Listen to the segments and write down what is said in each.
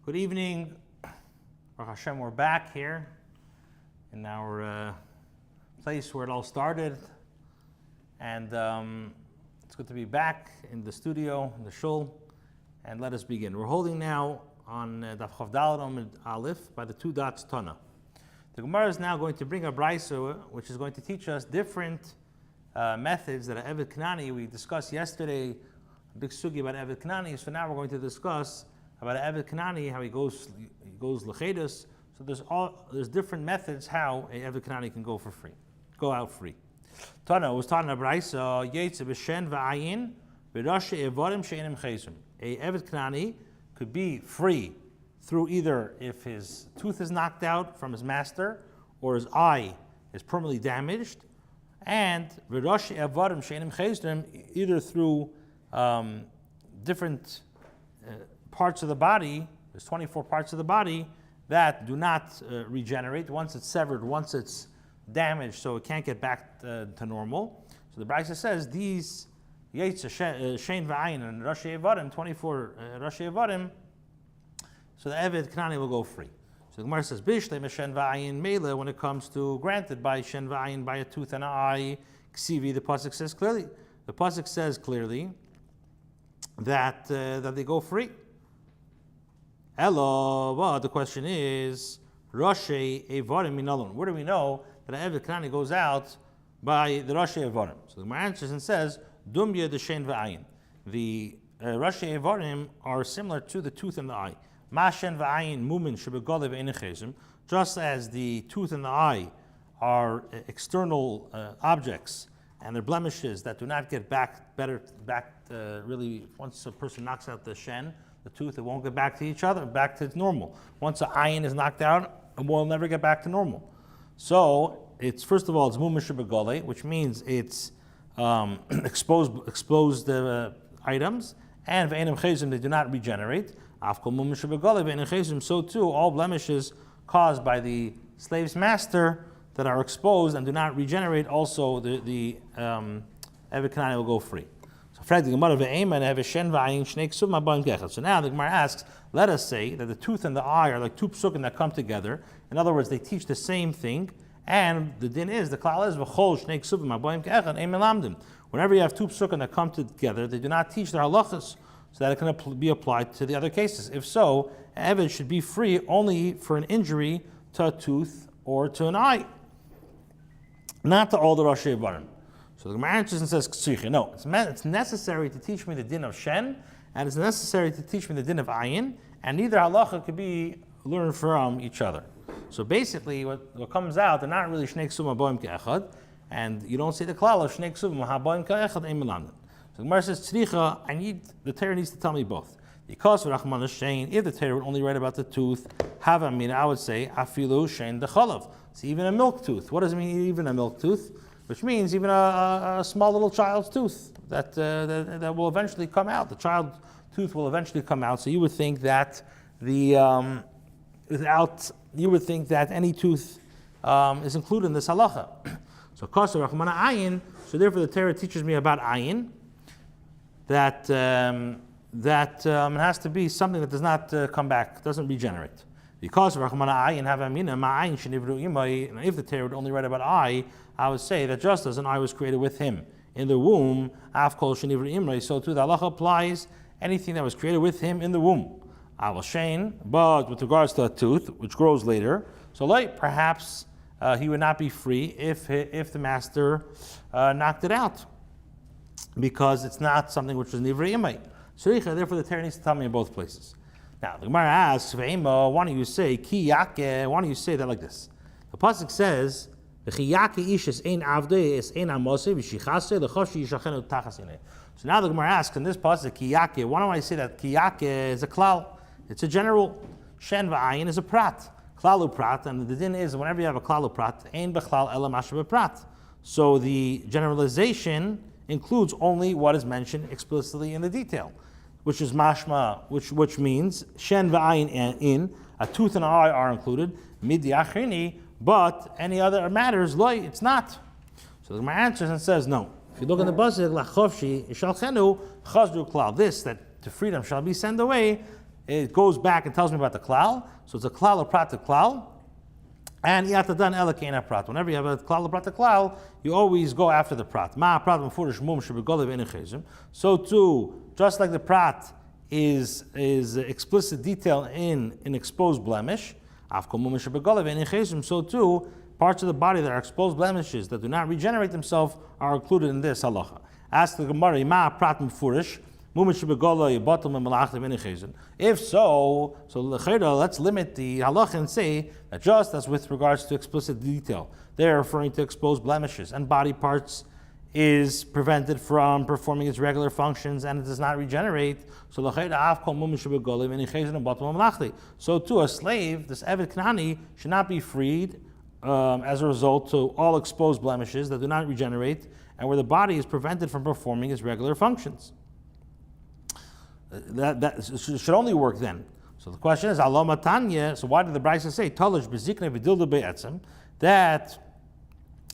Good evening. Baruch Hashem, we're back here in our place where it all started. And it's good to be back in the studio, in the shul. And let us begin. We're holding now on Daf Chav Daled Amud Aleph by the two dots Tana. The Gemara is now going to bring a brayso, which is going to teach us different methods that Eved Kanani, we discussed yesterday, a big sugi about Eved Kanani. So now we're going to discuss about Eved Kanani, how he goes l'chedus. So there's different methods how a Eved Kanani can go out free. Tana was taught in a brayso, Yetze b'shen v'ayin v'rashe evarim she'enim chesum. A Eved Kanani could be free through either if his tooth is knocked out from his master or his eye is permanently damaged, and v'rashe evarim she'enim chesum, either through different parts of the body. There's 24 parts of the body that do not regenerate once it's severed, once it's damaged, so it can't get back to normal. So the Brisa says these Yetze, Shein V'ayin, and Rashi Evarim, 24 Rashi Evarim, so the Eved Kanani will go free. So the Gemara says, Bishlem Shen V'ayin Mele, when it comes to granted by Shen V'ayin, by a tooth and an eye, Ksivi, the Pasuk says clearly. The Pasuk says clearly that they go free. Hello, well, the question is, Rashi Evarim Minalon. Where do we know that an Eved Kanani goes out by the Rashi Evarim? So the Gemara answers and says, Dumya the Shein V'ayin. The Rashi Evarim are similar to the tooth and the eye. Ma Shein V'ayin Mumin Shebegalev Einechezim. Just as the tooth and the eye are external objects and they're blemishes that do not get back really, once a person knocks out the shen, the tooth, it won't get back to each other, back to its normal. Once the ayin is knocked out, it will never get back to normal. So it's, first of all, it's mumin shebegale, which means it's exposed items, and ve'enim chezim, they do not regenerate. Afkol mumin shebegale ve'enim chezim, so too all blemishes caused by the slave's master that are exposed and do not regenerate, also the Eved Kanani will go free. So now the Gemara asks, let us say that the tooth and the eye are like two psukim that come together. In other words, they teach the same thing, and the din is, the klal is, whenever you have two psukim that come together, they do not teach their halachas, so that it can be applied to the other cases. If so, an Eved should be free only for an injury to a tooth or to an eye, not to all the Rashi Evarim. So the Gemara answers and says, no, it's necessary to teach me the din of Shen, and it's necessary to teach me the din of Ayin, and neither halacha could be learned from each other. So basically, what comes out, they're not really Shnei Ksum HaBoim Ke'echad, and you don't see the klal of Shnei Ksum HaBoim Ke'echad Ein Melamdin. So the Gemara says, the Torah needs to tell me both. Because if the Torah would only write about the tooth, I would say, Afilu Shein Dechalav. It's even a milk tooth. What does it mean, even a milk tooth? Which means even a small little child's tooth that will eventually come out. The child's tooth will eventually come out. So you would think that any tooth is included in this halacha. So kasher rachmana ayin. So therefore, the Torah teaches me about ayin that it has to be something that does not come back, doesn't regenerate. Because if the Torah would only write about eye, I would say that just as an eye was created with him in the womb, so too the halacha applies anything that was created with him in the womb. But with regards to a tooth, which grows later, so perhaps he would not be free if the master knocked it out, because it's not something which was nivri imay. So therefore the Torah needs to tell me in both places. Now the Gemara asks, why don't you say ki yake? Why don't you say that like this? The pasuk says, so now the Gemara asks in this pasuk ki yake, why don't I say that ki yake is a klal? It's a general. Shen v'ayin is a prat. Klalu prat, and the din is whenever you have a klalu prat, ein bechlal ela masha b'prat. So the generalization includes only what is mentioned explicitly in the detail, which is mashma, which means shen v'ayin and in, a tooth and an eye are included, midi achrini, but any other matters, it's not. So the Gemara answers and says, no. If you look in the pasuk, lachofshi ishalchenu chazru klal, this, that to freedom shall be sent away, it goes back and tells me about the klal. So it's a klal or prat to klal. And yatadan elakaina prat. Whenever you have a klal or prat to klal, you always go after the prat. Ma prat mufurish mum shebegolav enichezim. So too, just like the prat is explicit detail in an exposed blemish, afkol mum shebegolav enichezim. So too, parts of the body that are exposed blemishes that do not regenerate themselves are included in this halacha. Ask the Gemara, ma prat mufurish. If so let's limit the halach and say that just as with regards to explicit detail, they're referring to exposed blemishes and body parts is prevented from performing its regular functions and it does not regenerate. So too, a slave, this Eved Knani, should not be freed as a result to all exposed blemishes that do not regenerate and where the body is prevented from performing its regular functions. That should only work then. So the question is, Allah Matanya, so why did the Brisa say, Talish bezikne v'dildu be'etzem, that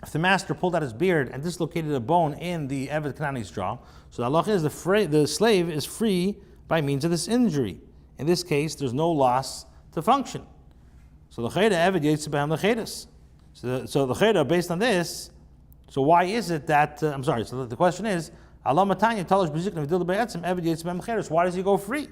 if the master pulled out his beard and dislocated a bone in the Eved Knani's jaw, so the halach is the slave is free by means of this injury. In this case, there's no loss to function. So the chayda Eved yetz b'hem l'chaydas. So the chayda, based on this, so why is it that, so the question is, Allah Matanya Talish bezikne v'dildu be'etzem Eved yetz b'hem l'chaydas. Why does he go free?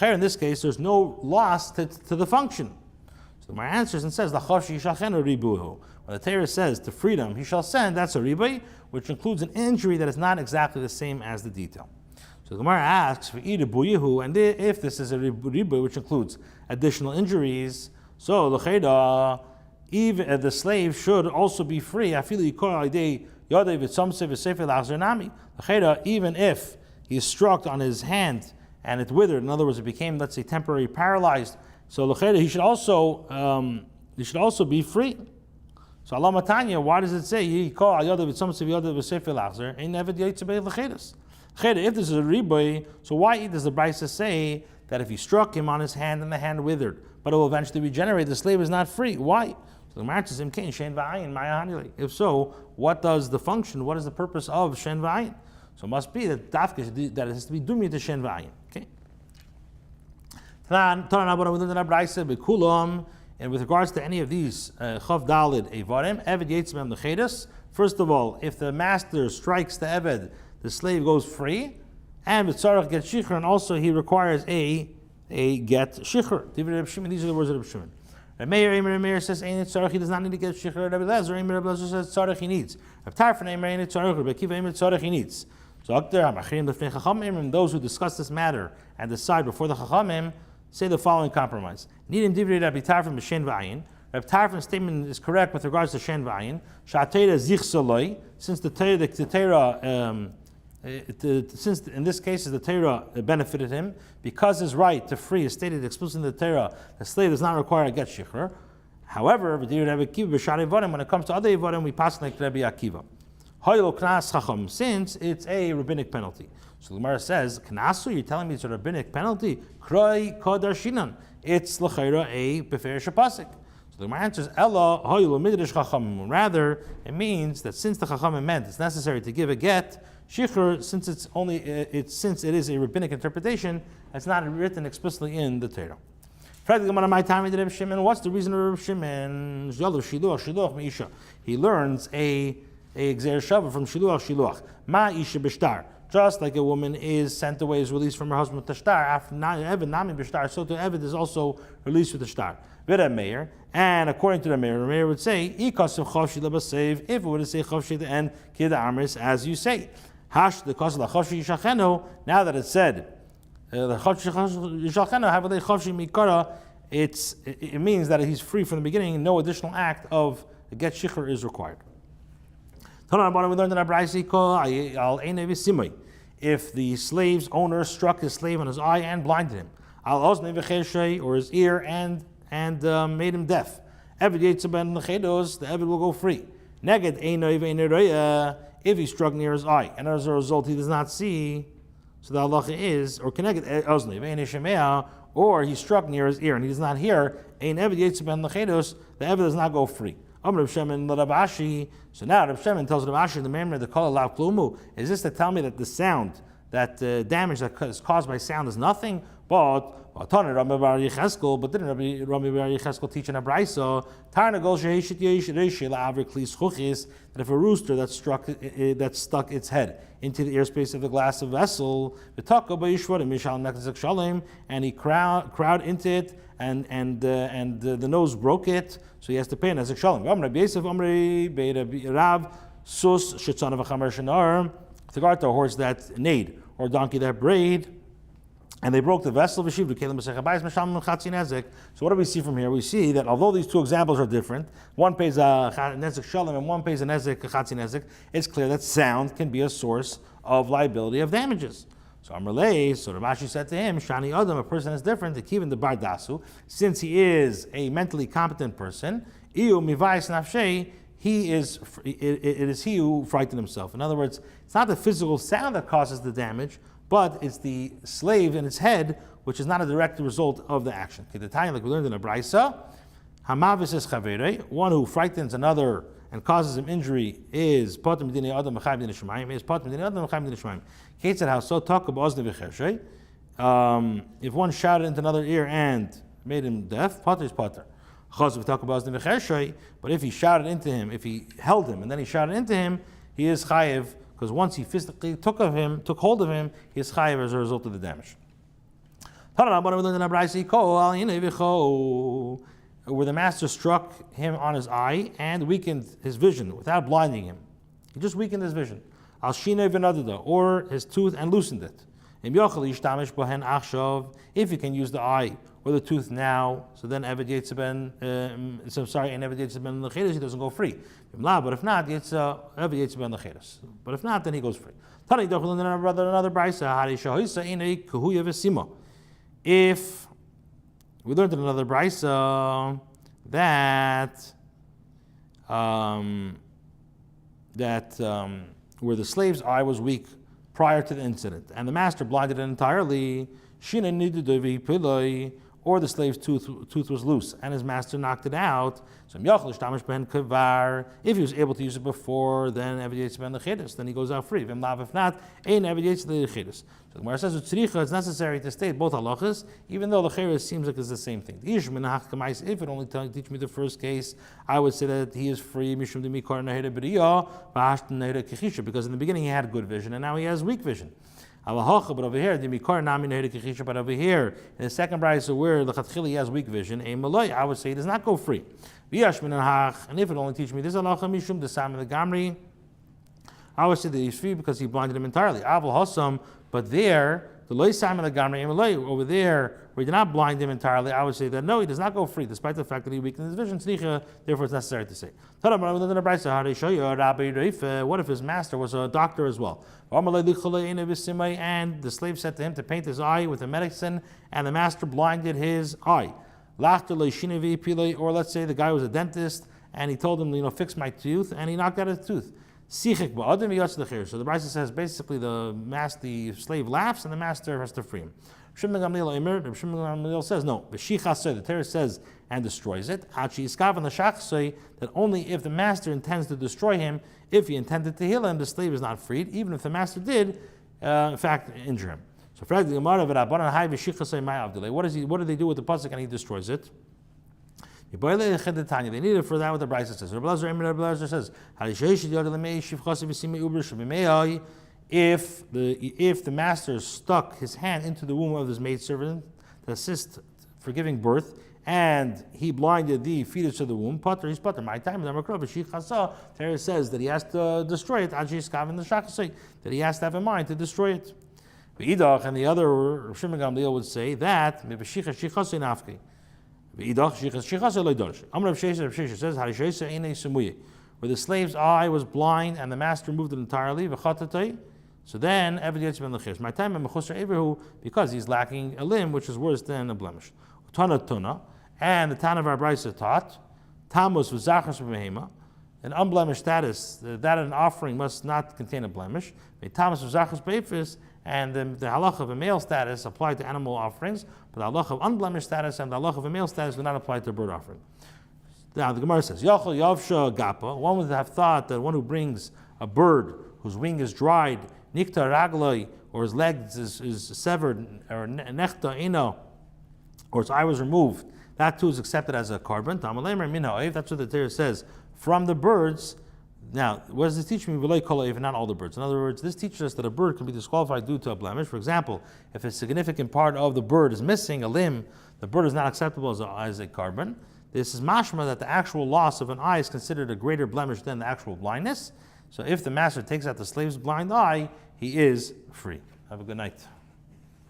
In this case, there's no loss to the function. So my answers and says, when the Torah says to freedom he shall send, that's a ribai, which includes an injury that is not exactly the same as the detail. So the Gemara asks, and if this is a ribai which includes additional injuries, so even the slave should also be free, even if he is struck on his hand and it withered. In other words, it became, let's say, temporarily paralyzed. So he should also be free. So Allah Matanya, why does it say if this is a riboy, so why does the Brisa say that if he struck him on his hand and the hand withered, but it will eventually regenerate, the slave is not free? Why? So the Gemara says, if so, what does the function, what is the purpose of shen v'ayin? So it must be that that it has to be dumi to shen v'ayin. Okay. And with regards to any of these chav dalid evarim, eved yetz b'hem l'chedus. First of all, if the master strikes the eved, the slave goes free, and v'tzarach get shichur, and also he requires a get shichur. These are the words of Reb Shimon. Meir says ain't tzarach, he does not need to get shichur. Rabbi Lezer says tzarach he needs. Rabbi Tarfon ain't tzarach. Rabbi Akiva ain't tzarach he needs. So those who discuss this matter and decide before the Chachamim say the following compromise. Needing divrei Rabbi Tarfon b'shen v'ayin. Rabbi Tarfon's statement is correct with regards to shen v'ayin. Sha'atera zich saloi, since the Torah, since in this case the Torah benefited him, because his right to free is stated explicitly in the Torah, the slave does not require a get shichur. However, when it comes to other evarim, we pass like Rabbi Akiva. Since it's a rabbinic penalty. So the Gemara says, Knasu, you're telling me it's a rabbinic penalty? Kroi kodarshinan. It's l'chayra a befer shapasik. So the Gemara answers, Ella hoylu midrash chachamim. Rather, it means that since the chachamim meant it's necessary to give a get, shichur, since since it is a rabbinic interpretation, it's not written explicitly in the Torah. What's the reason of Reb Shimon? He learns a Gzer Shava from Shiluach. Ma Isha Bishtar. Just like a woman is sent away, is released from her husband with Tashtar, after Eved Nami Bishtar, so to Eved is also released with Tashtar. V'Reb Meir, and according to the Meir would say, Ikasim Chavshi Lebasev, if it were to say Chavshi at the end, Kida Amris, as you say. Hash the Kosla Chavshi Yishacheno, now that it's said, the Chavshi Yishacheno, Havalei Chavshi Mikara, it means that he's free from the beginning, no additional act of get shichur is required. If the slave's owner struck his slave on his eye and blinded him, or his ear and made him deaf, the Eved will go free. If he struck near his eye and as a result he does not see, so the halacha is, or he struck near his ear and he does not hear, the Eved does not go free. So now Reb Shemin tells Rav Ashi, the memory of the kol alav klumu, is this to tell me that the sound damage that is caused by sound is nothing. But didn't Rabbi Bar Yecheskel teach in a brayso that if a rooster that stuck its head into the airspace of the glass of vessel, and he crowd into it, and the nose broke it, so he has to pay an nezek shalom. With regard to a horse that neighed or a donkey that brayed, and they broke the vessel. So what do we see from here? We see that although these two examples are different, one pays a nezek shalom and one pays a chatzi nezek, it's clear that sound can be a source of liability of damages. So Amrlei, so Rashi said to him, Shani Adam, a person is different, to keep in the bar dasu, since he is a mentally competent person, it is he who frightened himself. In other words, it's not the physical sound that causes the damage, but it's the slave in its head, which is not a direct result of the action. Like we learned in a brayso, hamavis es chaverei, one who frightens another and causes him injury is potem medinei adam mechayim din shemaim. Is potem medinei adam mechayim din shemaim. Kate said how so talk about ozni v'cheshay. If one shouted into another ear and made him deaf, potter is potter. But if he shouted into him, if he held him and then he shouted into him, he is chayiv, because once he physically took hold of him, he is chayiv as a result of the damage. Where the master struck him on his eye and weakened his vision without blinding him. He just weakened his vision. Or his tooth and loosened it. If you can use the eye or the tooth now, so then Eved Yetzeben, and Eved Yetzeben L'cheres, he doesn't go free. But if not, it's Eved Yetzeben L'cheres. But if not, then he goes free. Another brayso. If we learned in another brayso that where the slave's eye was weak prior to the incident, and the master blinded it entirely, or the slave's tooth was loose, and his master knocked it out. So if he was able to use it before, then he goes out free. If not, so the Gemara says it's necessary to state both halachas, even though the cheres seems like it's the same thing. If it only teach me the first case, I would say that he is free because in the beginning he had good vision and now he has weak vision. But over here, in the second brayso where the chatchila he has weak vision, I would say he does not go free. And if it only teach me this halacha mishum the sam the gamri, I would say that he's free because he blinded him entirely. But there, the loy sam the gamri over there where he did not blind him entirely, I would say that no, he does not go free, despite the fact that he weakened his vision. Therefore, it's necessary to say. What if his master was a doctor as well? And the slave said to him to paint his eye with a medicine, and the master blinded his eye. Or let's say the guy was a dentist, and he told him, fix my tooth, and he knocked out his tooth. So the Brisa says basically the slave laughs, and the master has to free him. Shimon Gamliel says no. The Torah says and destroys it. That only if the master intends to destroy him, if he intended to heal him, the slave is not freed, even if the master did, in fact, injure him. So, what do they do with the pasuk and he destroys it? They need it for that what the Brisa says. Rabbi Elazar says, if the master stuck his hand into the womb of his maidservant to assist for giving birth, and he blinded the fetus of the womb, potter, he's potter. My time, Torah says that he has to destroy it, that he has to have in mind to destroy it. And the other Shimon Gamliel would say that where the slave's eye was blind and the master removed it entirely, so then my time because he's lacking a limb, which is worse than a blemish. And the Tan of our Brisa taught an unblemished status, that an offering must not contain a blemish. And the halacha of a male status applied to animal offerings, but the halacha of unblemished status and the halacha of a male status do not apply to a bird offering. Now the Gemara says, one would have thought that one who brings a bird whose wing is dried nikta ragloi, or his leg is severed, or nechta ino, or his eye was removed, that too is accepted as a carbon. That's what the Torah says. From the birds. Now, what does this teach me? Not all the birds. In other words, this teaches us that a bird can be disqualified due to a blemish. For example, if a significant part of the bird is missing, a limb, the bird is not acceptable as a carbon. This is mashma that the actual loss of an eye is considered a greater blemish than the actual blindness. So if the master takes out the slave's blind eye, he is free. Have a good night.